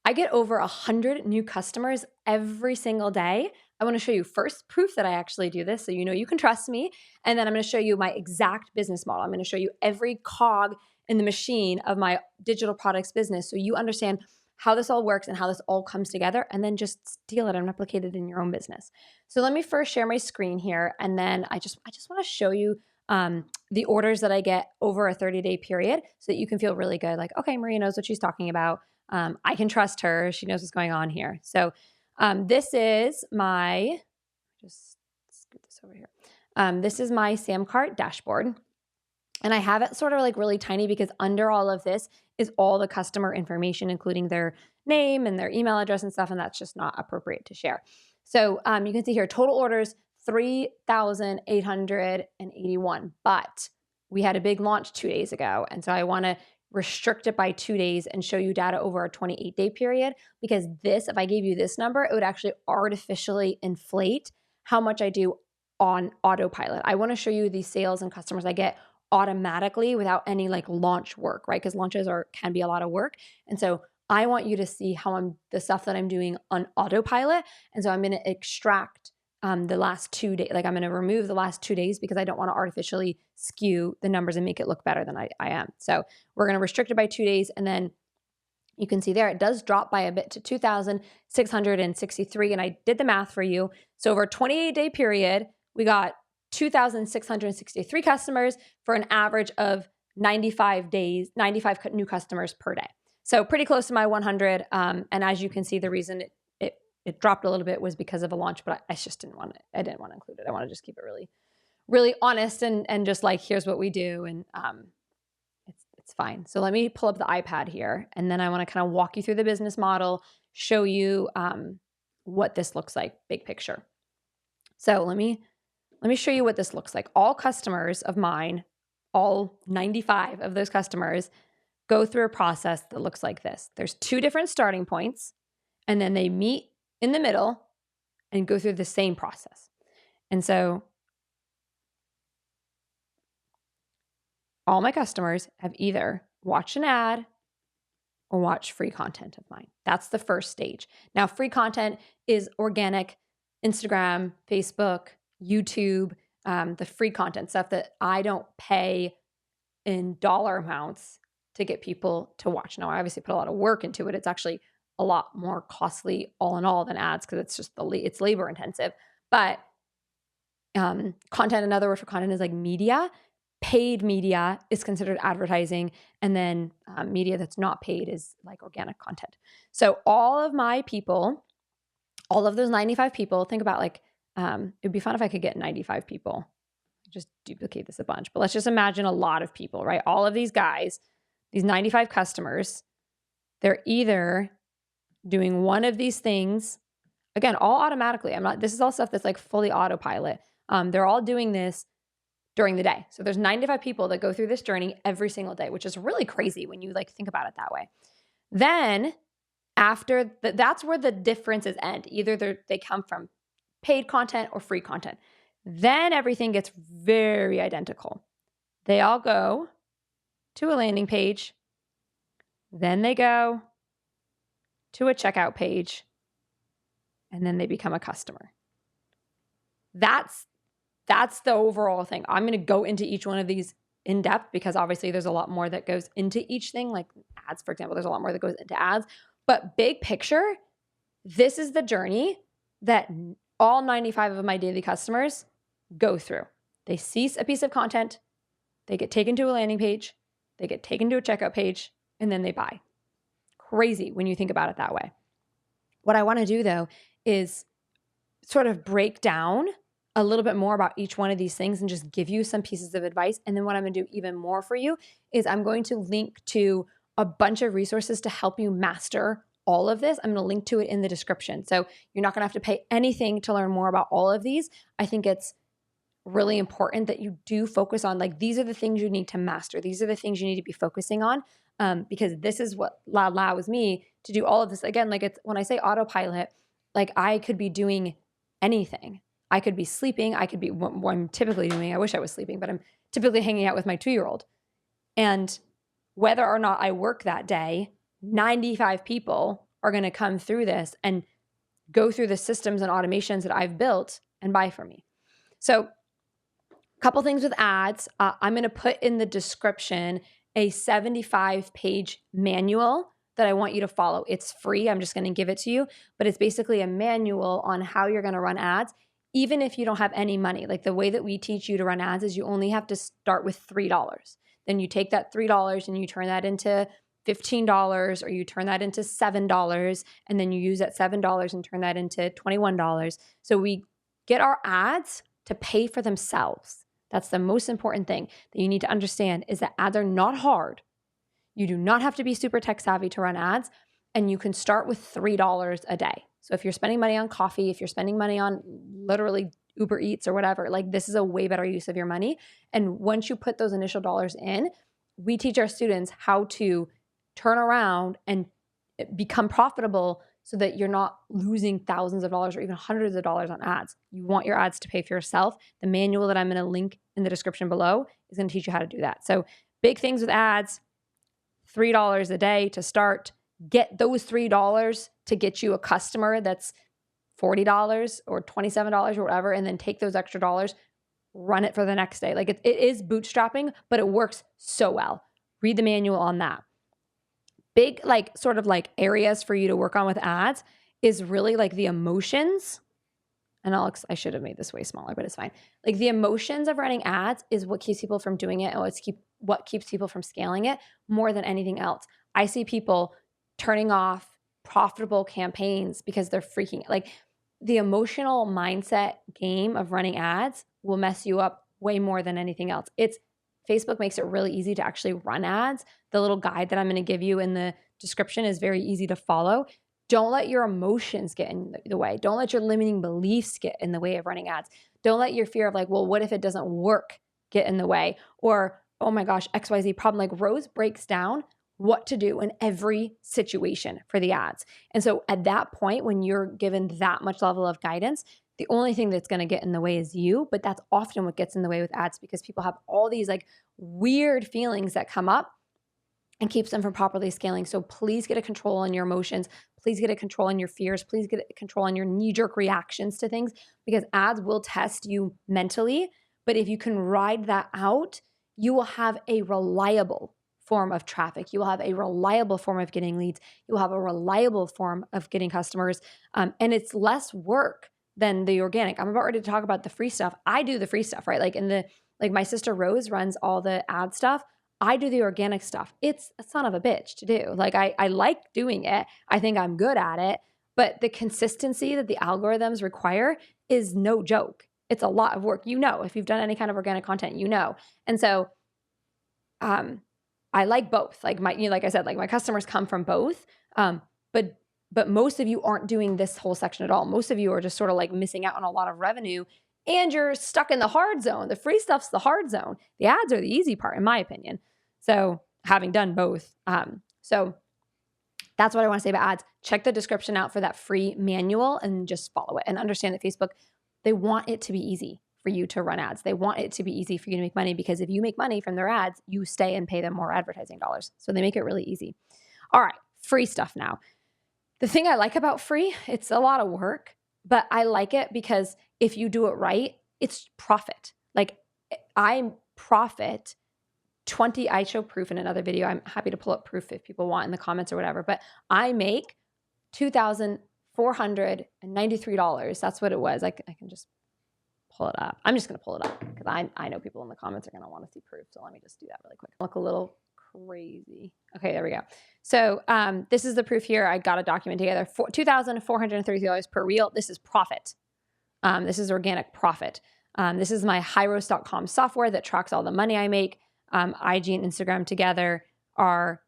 I get over 100 new customers every single day. I want to show you first proof that I actually do this so you know you can trust me. And then I'm going to show you my exact business model. I'm going to show you every cog in the machine of my digital products business so you understand how this all works and how this all comes together, and then just steal it and replicate it in your own business. So let me first share my screen here, and then I just want to show you the orders that I get over a 30-day period so that you can feel really good. Like, okay, Maria knows what she's talking about. I can trust her. She knows what's going on here. So this is my, just scoot this over here. This is my Samcart dashboard. And I have it sort of like really tiny because under all of this is all the customer information, including their name and their email address and stuff. And that's just not appropriate to share. So you can see here, total orders, 3,881. But we had a big launch 2 days ago. And so I want to restrict it by 2 days and show you data over a 28-day period, because this, if I gave you this number, it would actually artificially inflate how much I do on autopilot. I want to show you the sales and customers I get automatically without any like launch work, right? Because launches can be a lot of work. And so I want you to see how the stuff that I'm doing on autopilot. And so I'm going to extract the last 2 days. Like I'm going to remove the last 2 days because I don't want to artificially skew the numbers and make it look better than I am. So we're going to restrict it by 2 days. And then you can see there, it does drop by a bit to 2,663. And I did the math for you. So over a 28-day period, we got 2,663 customers for an average of 95 new customers per day. So pretty close to my 100. And as you can see, the reason it dropped a little bit was because of a launch, but I just didn't want to include it. I want to just keep it really, really honest and just like, here's what we do. And it's fine. So let me pull up the iPad here. And then I want to kind of walk you through the business model, show you what this looks like, big picture. So let me show you what this looks like. All customers of mine, all 95 of those customers, go through a process that looks like this. There's 2 different starting points, and then they meet in the middle and go through the same process. And so all my customers have either watched an ad or watched free content of mine. That's the first stage. Now, free content is organic, Instagram, Facebook, YouTube, the free content stuff that I don't pay in dollar amounts to get people to watch. Now, I obviously put a lot of work into it. It's actually a lot more costly all in all than ads because it's just it's labor intensive. But content, another word for content is like media. Paid media is considered advertising. And then media that's not paid is like organic content. So all of my people, all of those 95 people, think about like, it'd be fun if I could get 95 people. Just duplicate this a bunch. But let's just imagine a lot of people, right? All of these guys, these 95 customers, they're either doing one of these things, again, all automatically. This is all stuff that's like fully autopilot. They're all doing this during the day. So there's 95 people that go through this journey every single day, which is really crazy when you like think about it that way. Then after that's where the differences end. Either they come from paid content or free content. Then everything gets very identical. They all go to a landing page. Then they go to a checkout page. And then they become a customer. That's the overall thing. I'm going to go into each one of these in depth because obviously there's a lot more that goes into each thing. Like ads, for example, there's a lot more that goes into ads. But big picture, this is the journey that all 95 of my daily customers go through. They see a piece of content, they get taken to a landing page, they get taken to a checkout page, and then they buy. Crazy when you think about it that way. What I want to do though is sort of break down a little bit more about each one of these things and just give you some pieces of advice. And then what I'm going to do even more for you is I'm going to link to a bunch of resources to help you master all of this. I'm going to link to it in the description. So you're not going to have to pay anything to learn more about all of these. I think it's really important that you do focus on like, these are the things you need to master. These are the things you need to be focusing on because this is what allows me to do all of this. Again, like it's when I say autopilot, like I could be doing anything. I could be sleeping. I could be what I'm typically doing. I wish I was sleeping, but I'm typically hanging out with my 2-year-old. And whether or not I work that day, 95 people are going to come through this and go through the systems and automations that I've built and buy from me. So a couple things with ads. I'm going to put in the description a 75-page manual that I want you to follow. It's free. I'm just going to give it to you, but it's basically a manual on how you're going to run ads, even if you don't have any money. Like the way that we teach you to run ads is you only have to start with $3. Then you take that $3 and you turn that into $15, or you turn that into $7, and then you use that $7 and turn that into $21. So we get our ads to pay for themselves. That's the most important thing that you need to understand, is that ads are not hard. You do not have to be super tech savvy to run ads, and you can start with $3 a day. So if you're spending money on coffee, if you're spending money on literally Uber Eats or whatever, like this is a way better use of your money. And once you put those initial dollars in, we teach our students how to turn around and become profitable so that you're not losing thousands of dollars or even hundreds of dollars on ads. You want your ads to pay for yourself. The manual that I'm going to link in the description below is going to teach you how to do that. So big things with ads, $3 a day to start. Get those $3 to get you a customer that's $40 or $27 or whatever, and then take those extra dollars, run it for the next day. Like it is bootstrapping, but it works so well. Read the manual on that. Big, like sort of like areas for you to work on with ads is really like the emotions. And I should have made this way smaller, but it's fine. Like the emotions of running ads is what keeps people from doing it, and what keeps people from scaling it more than anything else. I see people turning off profitable campaigns because they're freaking, like the emotional mindset game of running ads will mess you up way more than anything else. Facebook makes it really easy to actually run ads. The little guide that I'm going to give you in the description is very easy to follow. Don't let your emotions get in the way. Don't let your limiting beliefs get in the way of running ads. Don't let your fear of like, well, what if it doesn't work get in the way? Or, oh my gosh, XYZ problem. Like Rose breaks down what to do in every situation for the ads. And so at that point, when you're given that much level of guidance, the only thing that's going to get in the way is you, but that's often what gets in the way with ads, because people have all these like weird feelings that come up and keeps them from properly scaling. So please get a control on your emotions. Please get a control on your fears. Please get a control on your knee-jerk reactions to things, because ads will test you mentally. But if you can ride that out, you will have a reliable form of traffic. You will have a reliable form of getting leads. You will have a reliable form of getting customers. And it's less work than the organic. I'm about ready to talk about the free stuff. I do the free stuff, right? Like my sister Rose runs all the ad stuff. I do the organic stuff. It's a son of a bitch to do. Like I like doing it. I think I'm good at it, but the consistency that the algorithms require is no joke. It's a lot of work. If you've done any kind of organic content, And so, I like both. Like like I said, like my customers come from both. But most of you aren't doing this whole section at all. Most of you are just sort of like missing out on a lot of revenue, and you're stuck in the hard zone. The free stuff's the hard zone. The ads are the easy part, in my opinion. So having done both. So that's what I want to say about ads. Check the description out for that free manual and just follow it, and understand that Facebook, they want it to be easy for you to run ads. They want it to be easy for you to make money, because if you make money from their ads, you stay and pay them more advertising dollars. So they make it really easy. All right, free stuff now. The thing I like about free, it's a lot of work, but I like it because if you do it right, it's profit. Like I profit 20, I show proof in another video. I'm happy to pull up proof if people want in the comments or whatever, but I make $2,493. That's what it was. I can just pull it up. I'm just going to pull it up because I know people in the comments are going to want to see proof. So let me just do that really quick. Look a little crazy. Okay, there we go. So this is the proof here. I got a document together. $2,433 per reel. This is profit. This is organic profit. This is my Hyros.com software that tracks all the money I make. IG and Instagram together are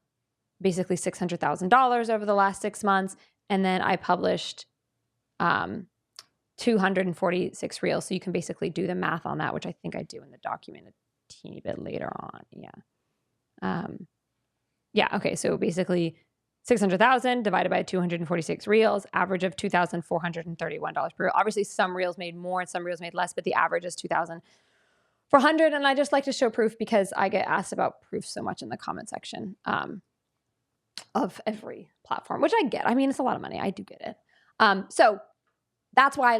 basically $600,000 over the last 6 months. And then I published 246 reels. So you can basically do the math on that, which I think I do in the document a teeny bit later on. Okay. So basically 600,000 divided by 246 reels, average of $2,431 per reel. Obviously some reels made more and some reels made less, but the average is 2,400. And I just like to show proof because I get asked about proof so much in the comment section. of every platform, which I get. I mean, it's a lot of money. I do get it. So that's why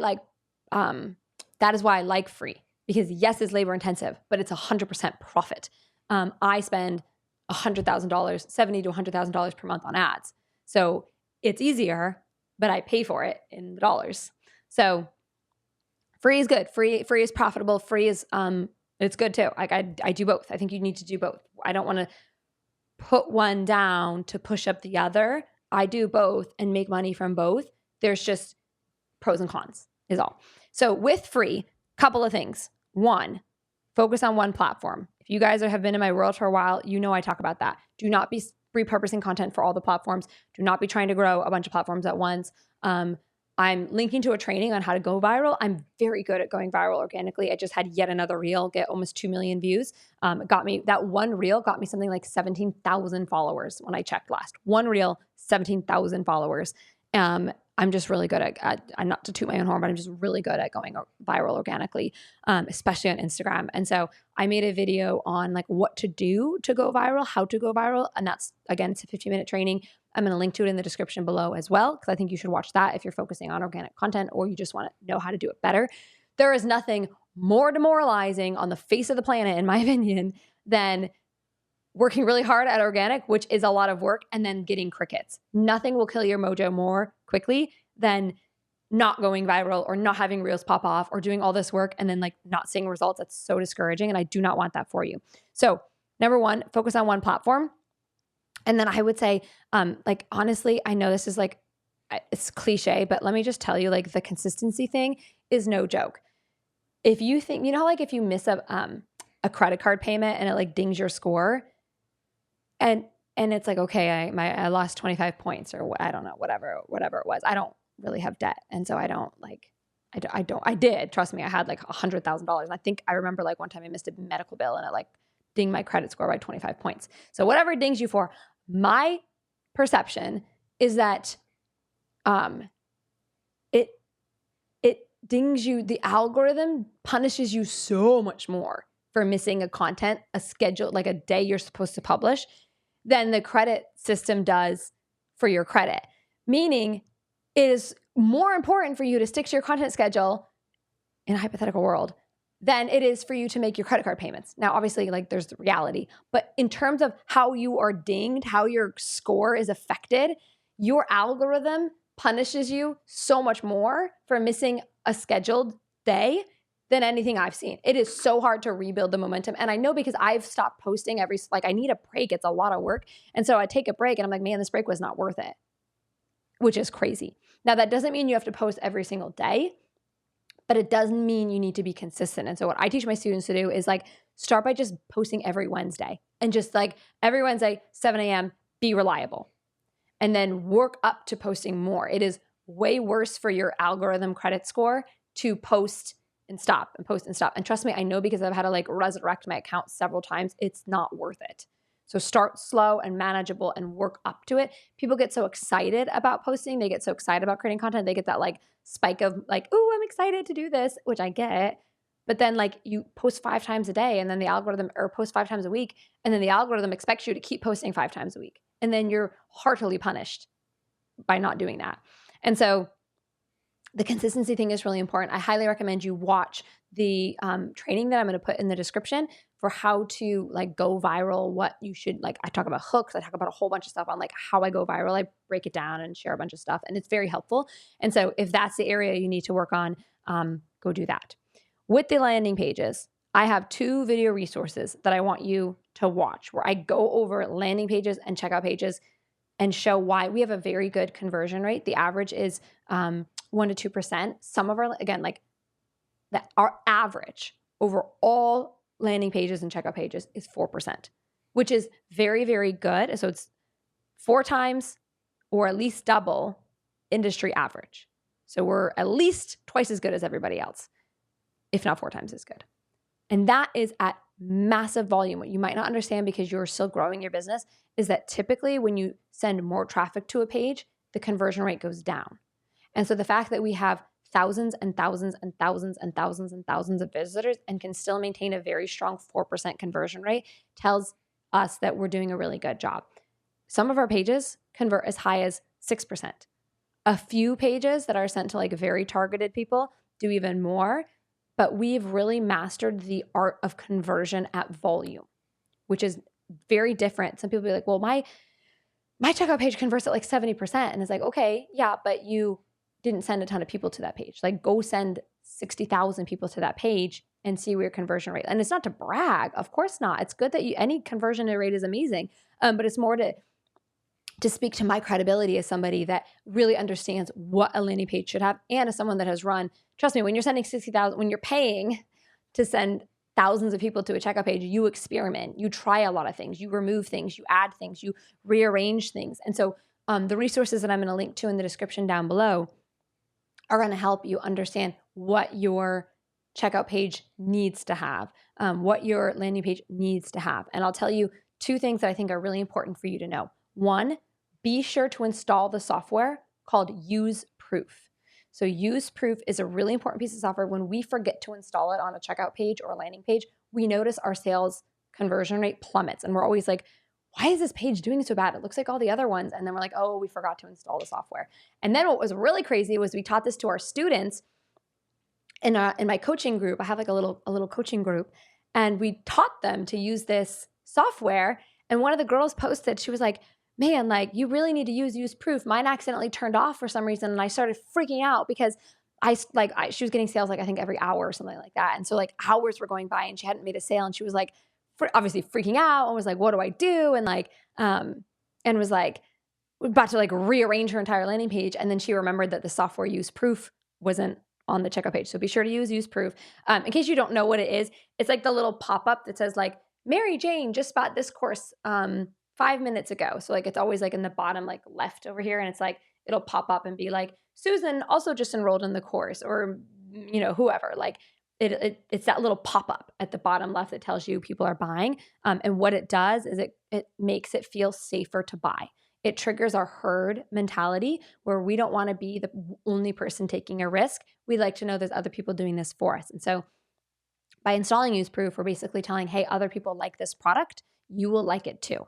that is why I like free, because yes, it's labor intensive, but it's 100% profit. I spend $100,000, $70,000 to $100,000 per month on ads. So it's easier, but I pay for it in the dollars. So free is good. Free is profitable. Free is, it's good too. Like I do both. I think you need to do both. I don't want to put one down to push up the other. I do both and make money from both. There's just pros and cons is all. So with free, couple of things. One, focus on one platform. If you guys have been in my world for a while, you know I talk about that. Do not be repurposing content for all the platforms. Do not be trying to grow a bunch of platforms at once. I'm linking to a training on how to go viral. I'm very good at going viral organically. I just had yet another reel get almost 2 million views. That one reel got me something like 17,000 followers when I checked last. One reel, 17,000 followers. I'm just really good at not to toot my own horn, but I'm just really good at going viral organically, especially on Instagram. And so I made a video on like what to do to go viral, how to go viral. And that's, again, it's a 15-minute training. I'm going to link to it in the description below as well, because I think you should watch that if you're focusing on organic content or you just want to know how to do it better. There is nothing more demoralizing on the face of the planet, in my opinion, than working really hard at organic, which is a lot of work, and then getting crickets. Nothing will kill your mojo more quickly than not going viral or not having reels pop off or doing all this work and then like not seeing results. That's so discouraging, and I do not want that for you. So number one, focus on one platform. And then I would say, like, honestly, I know this is like, it's cliche, but let me just tell you, like, the consistency thing is no joke. If you think, you know, like if you miss a credit card payment and it like dings your score, and it's like, okay, I lost 25 points or I don't know, whatever it was. I don't really have debt. And so I did, trust me, I had like $100,000. And I think I remember like one time I missed a medical bill and it like dinged my credit score by 25 points. So whatever it dings you for, my perception is that it dings you, the algorithm punishes you so much more for missing a schedule, like a day you're supposed to publish, than the credit system does for your credit. Meaning it is more important for you to stick to your content schedule in a hypothetical world than it is for you to make your credit card payments. Now, obviously, like there's the reality, but in terms of how you are dinged, how your score is affected, your algorithm punishes you so much more for missing a scheduled day than anything I've seen. It is so hard to rebuild the momentum. And I know because I've stopped posting I need a break. It's a lot of work. And so I take a break and I'm like, man, this break was not worth it, which is crazy. Now, that doesn't mean you have to post every single day, but it doesn't mean you need to be consistent. And so what I teach my students to do is like start by just posting every Wednesday, and just like every Wednesday, 7 a.m., be reliable, and then work up to posting more. It is way worse for your algorithm credit score to post and stop and post and stop. And trust me, I know, because I've had to like resurrect my account several times. It's not worth it. So start slow and manageable and work up to it. People get so excited about posting. They get so excited about creating content. They get that like spike of like, oh, I'm excited to do this, which I get. But then like you post 5 times a day and then the algorithm, or post 5 times a week, and then the algorithm expects you to keep posting 5 times a week. And then you're heartily punished by not doing that. And so the consistency thing is really important. I highly recommend you watch the training that I'm going to put in the description for how to like go viral, what you should, like, I talk about hooks. I talk about a whole bunch of stuff on like how I go viral. I break it down and share a bunch of stuff, and it's very helpful. And so if that's the area you need to work on, go do that. With the landing pages, I have 2 video resources that I want you to watch where I go over landing pages and checkout pages and show why we have a very good conversion rate. The average is 1% to 2%. Some of our, again, like that, our average over all landing pages and checkout pages is 4%, which is very, very good. So it's 4 times or at least double industry average. So we're at least twice as good as everybody else, if not 4 times as good. And that is at massive volume. What you might not understand, because you're still growing your business, is that typically when you send more traffic to a page, the conversion rate goes down. And so the fact that we have thousands and thousands and thousands and thousands and thousands of visitors and can still maintain a very strong 4% conversion rate tells us that we're doing a really good job. Some of our pages convert as high as 6%. A few pages that are sent to like very targeted people do even more, but we've really mastered the art of conversion at volume, which is very different. Some people be like, well, my checkout page converts at like 70%. And it's like, okay, yeah, but you didn't send a ton of people to that page. Like go send 60,000 people to that page and see where your conversion rate. And it's not to brag, of course not. It's good that any conversion rate is amazing. But it's more to speak to my credibility as somebody that really understands what a landing page should have. And as someone that has run, trust me, when you're sending 60,000, when you're paying to send thousands of people to a checkout page, you experiment, you try a lot of things, you remove things, you add things, you rearrange things. And so the resources that I'm going to link to in the description down below are going to help you understand what your checkout page needs to have, what your landing page needs to have. And I'll tell you two things that I think are really important for you to know. One, be sure to install the software called Use Proof. So Use Proof is a really important piece of software. When we forget to install it on a checkout page or a landing page, we notice our sales conversion rate plummets. And we're always like, why is this page doing so bad? It looks like all the other ones. And then we're like, oh, we forgot to install the software. And then what was really crazy was we taught this to our students in my coaching group. I have like a little coaching group, and we taught them to use this software. And one of the girls posted, she was like, man, like you really need to use Proof. Mine accidentally turned off for some reason. And I started freaking out because she was getting sales like I think every hour or something like that. And so like hours were going by and she hadn't made a sale. And she was like, obviously freaking out and was like, what do I do? And like, and was like about to like rearrange her entire landing page. And then she remembered that the software Use Proof wasn't on the checkout page. So be sure to use Proof. In case you don't know what it is, it's like the little pop-up that says like, Mary Jane just bought this course 5 minutes ago. So like it's always like in the bottom like left over here, and it's like it'll pop up and be like Susan also just enrolled in the course, or you know, whoever. Like it's that little pop-up at the bottom left that tells you people are buying. And what it does is it makes it feel safer to buy. It triggers our herd mentality where we don't want to be the only person taking a risk. We like to know there's other people doing this for us. And so by installing Use Proof, we're basically telling, hey, other people like this product, you will like it too.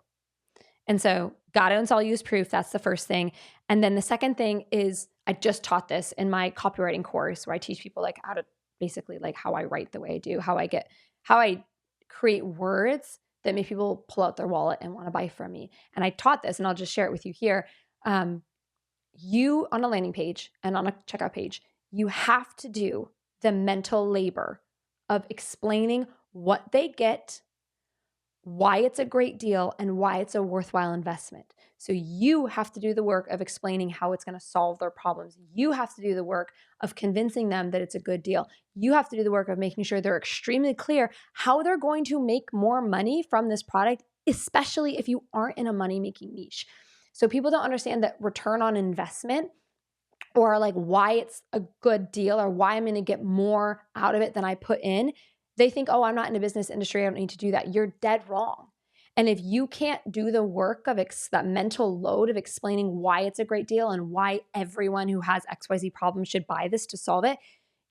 And so got to install Use Proof. That's the first thing. And then the second thing is I just taught this in my copywriting course where I teach people like how to basically like how I write the way I do, how I create words that make people pull out their wallet and want to buy from me. And I taught this, and I'll just share it with you here. You on a landing page and on a checkout page, you have to do the mental labor of explaining what they get, why it's a great deal, and why it's a worthwhile investment. So you have to do the work of explaining how it's going to solve their problems. You have to do the work of convincing them that it's a good deal. You have to do the work of making sure they're extremely clear how they're going to make more money from this product, especially if you aren't in a money-making niche. So people don't understand that return on investment, or like why it's a good deal, or why I'm going to get more out of it than I put in. They think, oh, I'm not in the business industry, I don't need to do that. You're dead wrong. And if you can't do the work of that mental load of explaining why it's a great deal and why everyone who has XYZ problems should buy this to solve it,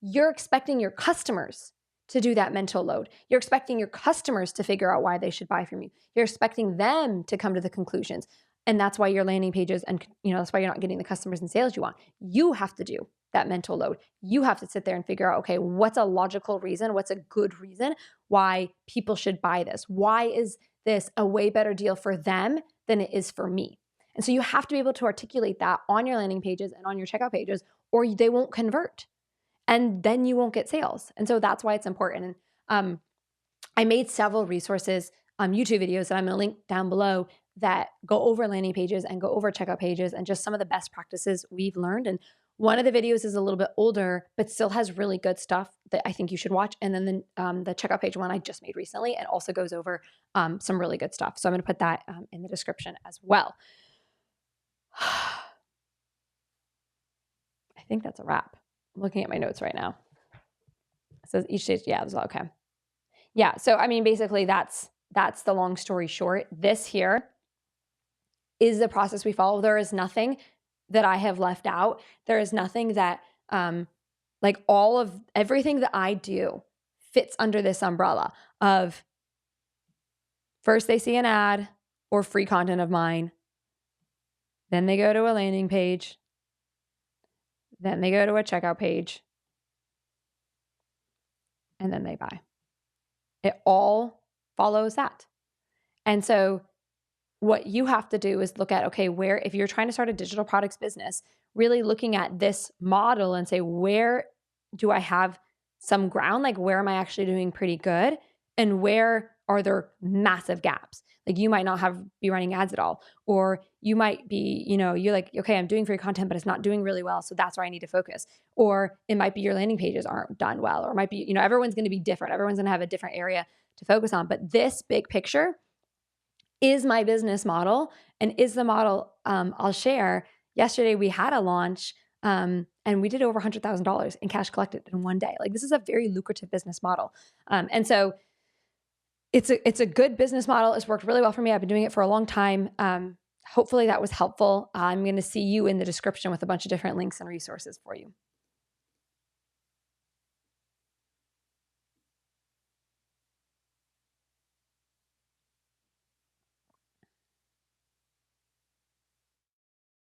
you're expecting your customers to do that mental load. You're expecting your customers to figure out why they should buy from you. You're expecting them to come to the conclusions. And that's why your landing pages and that's why you're not getting the customers and sales you want. You have to do that mental load. You have to sit there and figure out, okay, what's a logical reason? What's a good reason why people should buy this? Why is this a way better deal for them than it is for me? And so you have to be able to articulate that on your landing pages and on your checkout pages, or they won't convert. And then you won't get sales. And so that's why it's important. And I made several resources, YouTube videos that I'm going to link down below that go over landing pages and go over checkout pages and just some of the best practices we've learned. And one of the videos is a little bit older, but still has really good stuff that I think you should watch. And then the checkout page one I just made recently, and also goes over some really good stuff. So I'm going to put that in the description as well. I think that's a wrap. I'm looking at my notes right now. It says each stage, yeah, that's all okay. Yeah, so I mean, basically that's the long story short. This here is the process we follow. There is nothing that I have left out. There is nothing that, like all of everything that I do fits under this umbrella of first they see an ad or free content of mine, Then they go to a landing page. Then they go to a checkout page. And then they buy. It all follows that. And so what you have to do is look at, okay, where, if you're trying to start a digital products business, really looking at this model and say, where do I have some ground? Like, where am I actually doing pretty good? And where are there massive gaps? Like, you might not be running ads at all, or you might be, you're like, okay, I'm doing free content, but it's not doing really well. So that's where I need to focus. Or it might be your landing pages aren't done well, or it might be, everyone's going to be different. Everyone's going to have a different area to focus on. But this big picture is my business model and is the model I'll share. Yesterday we had a launch and we did over $100,000 in cash collected in one day. Like, this is a very lucrative business model. And so it's a good business model. It's worked really well for me. I've been doing it for a long time. Hopefully that was helpful. I'm going to see you in the description with a bunch of different links and resources for you.